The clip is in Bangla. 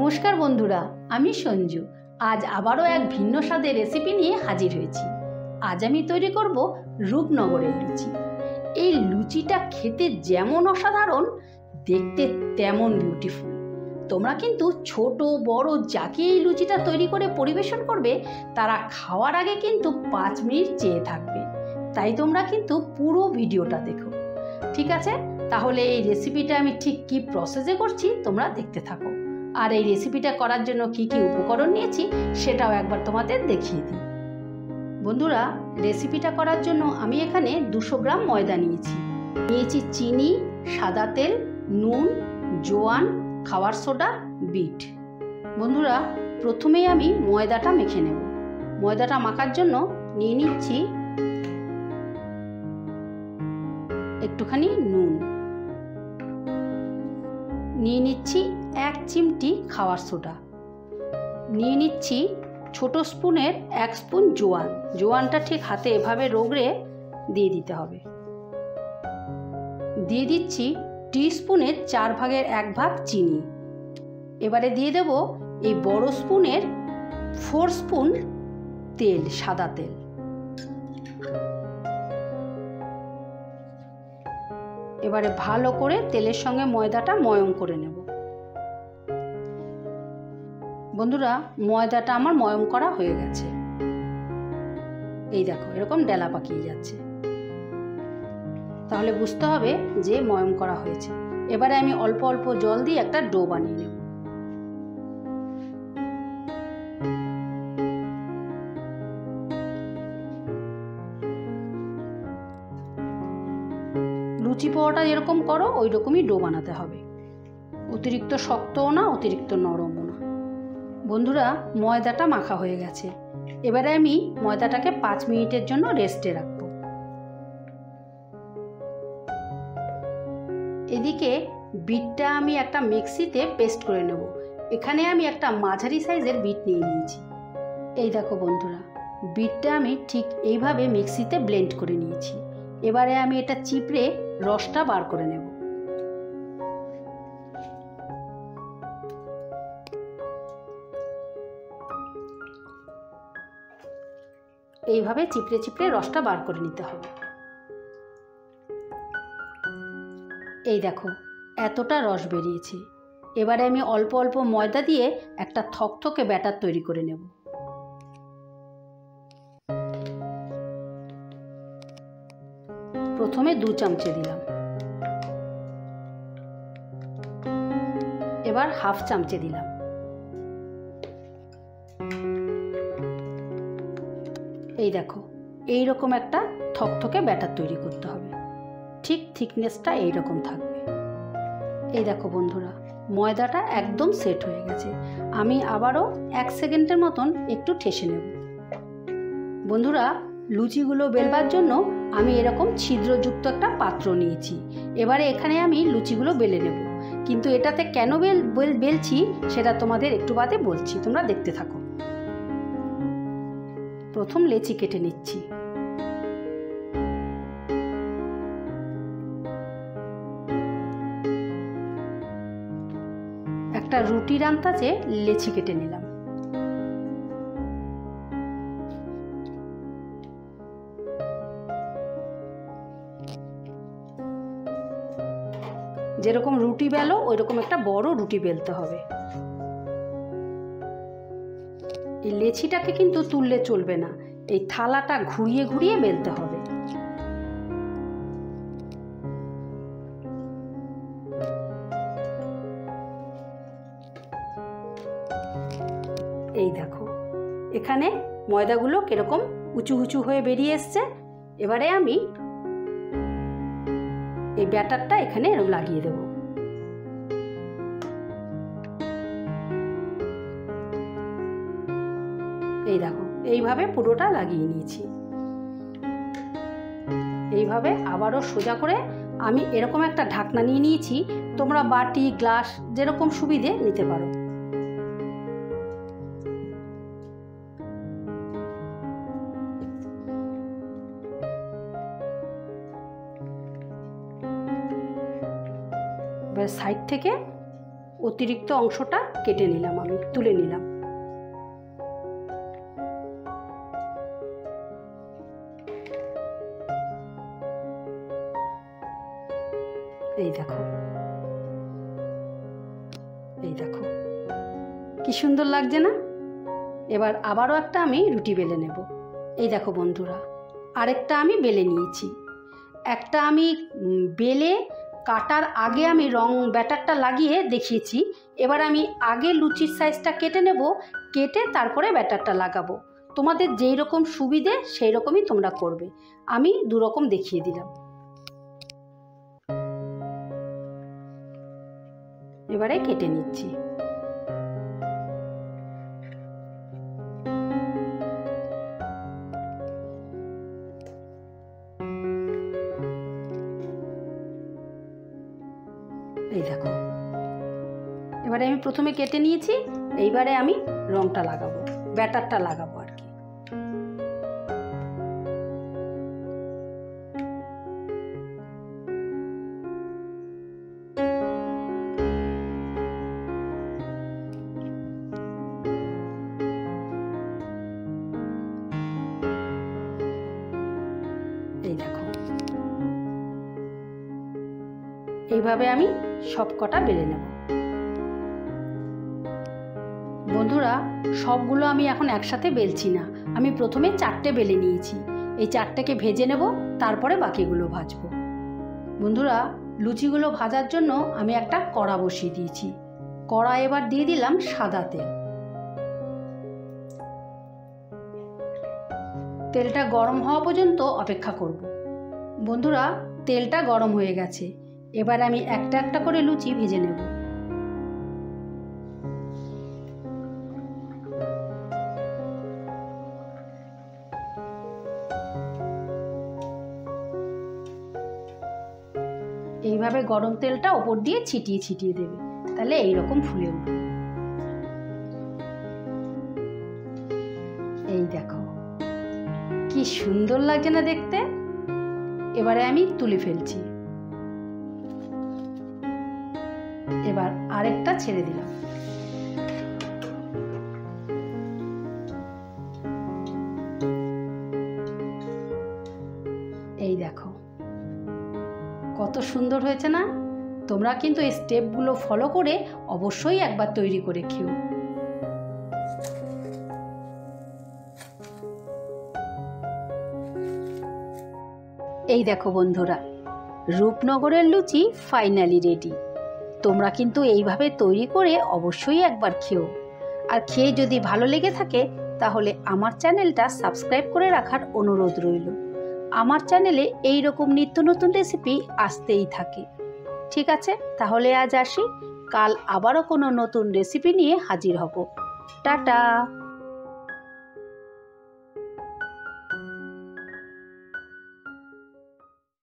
নমস্কার বন্ধুরা, আমি সঞ্জু। আজ আবারও এক ভিন্ন স্বাদের রেসিপি নিয়ে হাজির হয়েছি। আজ আমি তৈরি করব রূপনগরের লুচি। এই লুচিটা খেতে যেমন অসাধারণ, দেখতে তেমন বিউটিফুল। তোমরা কিন্তু ছোট বড় যাকে এই লুচিটা তৈরি করে পরিবেশন করবে, তারা খাওয়ার আগে কিন্তু 5 মিনিট চেয়ে থাকবে। তাই তোমরা কিন্তু পুরো ভিডিওটা দেখো। ঠিক আছে, তাহলে এই রেসিপিটা আমি ঠিক কী প্রসেসে করছি তোমরা দেখতে থাকো। আর এই রেসিপিটা করার জন্য কি কি উপকরণ নিয়েছি সেটাও একবার তোমাদের দেখিয়ে দিই। বন্ধুরা, রেসিপিটা করার জন্য আমি এখানে 200 গ্রাম ময়দা নিয়েছি চিনি, সাদা তেল, নুন, জোয়ান, খাবার সোডা, বিট। বন্ধুরা, প্রথমেই আমি ময়দাটা মেখে নেব। ময়দাটা মাখার জন্য নিয়ে নিচ্ছি একটুখানি নুন, নিয়ে নিচ্ছি 1 চিমটি খাবার সোডা, নিয়ে নিচ্ছি ছোট স্পুনের 1 স্পুন জোয়ান। জোয়ানটা ঠিক হাতে এভাবে রগড়ে দিয়ে দিতে হবে। দিয়ে দিচ্ছি টিস্পুনের 4 ভাগের 1 ভাগ চিনি। এবারে দিয়ে দেব এই বড় স্পুনের 4 স্পুন তেল, সাদা তেল। এবারে ভালো করে তেলের সঙ্গে ময়দাটা ময়ম করে নেব। বন্ধুরা, ময়দাটা আমার ময়ম করা হয়ে গেছে। এই দেখো, এরকম ডেলা পাকিয়ে যাচ্ছে, তাহলে বুঝতে হবে যে ময়ম করা হয়েছে। এবারে আমি অল্প অল্প জল দিয়ে একটা ডো বানিয়ে নেব। লুচি পোহাটা যেরকম করো ওই রকমই ডো বানাতে হবে। অতিরিক্ত শক্তও না, অতিরিক্ত নরমও না। বন্ধুরা, ময়দাটা মাখা হয়ে গেছে। এবারে আমি ময়দাটাকে 5 মিনিটের জন্য রেস্টে রাখব। এদিকে বিটটা আমি একটা মিক্সিতে পেস্ট করে নেব। এখানে আমি একটা মাঝারি সাইজের বিট নিয়ে নিয়েছি। এই দেখো বন্ধুরা, বিটটা আমি ঠিক এইভাবে মিক্সিতে ব্লেন্ড করে নিয়েছি। এবারে আমি এটা চিপড়ে রসটা বার করে নেব। এইভাবে চিপড়ে চিপড়ে রসটা বার করে নিতে হবে। এই দেখো, এতটা রস বেরিয়েছে। এবারে আমি অল্প অল্প ময়দা দিয়ে একটা থকথকে ব্যাটার তৈরি করে নেব। প্রথমে 2 চামচে দিলাম, এবার হাফ চামচে দিলাম। এই দেখো, এই রকম একটা থকথকে ব্যাটার তৈরি করতে হবে। ঠিক থিকনেসটা এই রকম থাকবে। এই দেখো বন্ধুরা, ময়দাটা একদম সেট হয়ে গেছে। আমি আবারও 1 সেকেন্ডের মতন একটু ঠেসে নেব। বন্ধুরা, লুচিগুলো বেলবার জন্য আমি এরকম ছিদ্রযুক্ত একটা পাত্র নিয়েছি। এবারে এখানে আমি লুচিগুলো বেলে নেব। কিন্তু এটাতে কেন বেলছি সেটা তোমাদের একটু বাদে বলছি, তোমরা দেখতে থাকো। প্রথম লেচি কেটে নিচ্ছি। একটা রুটির আন্দাজে লেচি কেটে নিলাম। যেরকম রুটি বেলো ওই রকম একটা বড় রুটি বেলতে হবে। এই লেচিটাকে কিন্তু তুললে চলবে না, এই থালাটা ঘুরিয়ে ঘুরিয়ে বেলতে হবে। এই দেখো, এখানে ময়দাগুলো কিরকম উঁচু উঁচু হয়ে বেরিয়ে এসছে। এবারে আমি এই ব্যাটারটা এখানে লাগিয়ে দেব। এই দেখো, এইভাবে পুরোটা লাগিয়ে নিয়েছি। এইভাবে আবারও সোজা করে আমি এরকম একটা ঢাকনা নিয়ে নিয়েছি। তোমরা বাটি, গ্লাস যেরকম সুবিধে নিতে পারো। এবার সাইড থেকে অতিরিক্ত অংশটা কেটে নিলাম, আমি তুলে নিলাম। এই দেখো, এই দেখো কি সুন্দর লাগছে না? এবার আবারও একটা আমি রুটি বেলে নেব। এই দেখো বন্ধুরা, আরেকটা আমি বেলে নিয়েছি। একটা আমি বেলে কাটার আগে আমি ব্যাটারটা লাগিয়ে দেখিয়েছি। এবার আমি আগে লুচির সাইজটা কেটে নেব, কেটে তারপরে ব্যাটারটা লাগাবো। তোমাদের যেই রকম সুবিধে সেই রকমই তোমরা করবে। আমি দুরকম দেখিয়ে দিলাম। এবারে কেটে নিচ্ছি। এই দেখো, এবারে আমি প্রথমে কেটে নিয়েছি, এইবারে আমি রংটা লাগাবো, ব্যাটারটা লাগাবো আর কি। এই দেখো, এইভাবে আমি সব কটা বেলে নেব। বন্ধুরা, সবগুলো আমি এখন একসাথে বেলছি না, আমি প্রথমে 4টে বেলে নিয়েছি। এই 4টেকে ভেজে নেব, তারপরে বাকিগুলো ভাজবো। বন্ধুরা, লুচিগুলো ভাজার জন্য আমি একটা কড়া বসিয়ে দিয়েছি। কড়া এবার দিয়ে দিলাম সাদা তেল। তেলটা গরম হওয়া পর্যন্ত অপেক্ষা করব। বন্ধুরা, তেলটা গরম হয়ে গেছে, এবার আমি একটা একটা করে লুচি ভেজে নেব। এইভাবে গরম তেলটা ওপর দিয়ে ছিটিয়ে ছিটিয়ে দেবে, তাহলে এইরকম ফুলে উঠবে। এই দেখো কি সুন্দর লাগছে না দেখতে? এবারে আমি তুলে ফেলছি। এবার আরেকটা ছেড়ে দিলাম। এই দেখো কত সুন্দর হয়েছে না? তোমরা কিন্তু এই স্টেপগুলো ফলো করে অবশ্যই একবার তৈরি করে খেও। এই দেখো বন্ধুরা, রূপনগরের লুচি ফাইনালি রেডি। তোমরা কিন্তু এইভাবে তৈরি করে অবশ্যই একবার খেও। আর খেয়ে যদি ভালো লেগে থাকে তাহলে আমার চ্যানেলটা সাবস্ক্রাইব করে রাখার অনুরোধ রইল। আমার চ্যানেলে এই রকম নিত্য নতুন রেসিপি আসতেই থাকে। ঠিক আছে, তাহলে আজ আসি, কাল আবারও কোনো নতুন রেসিপি নিয়ে হাজির হব। টাটা।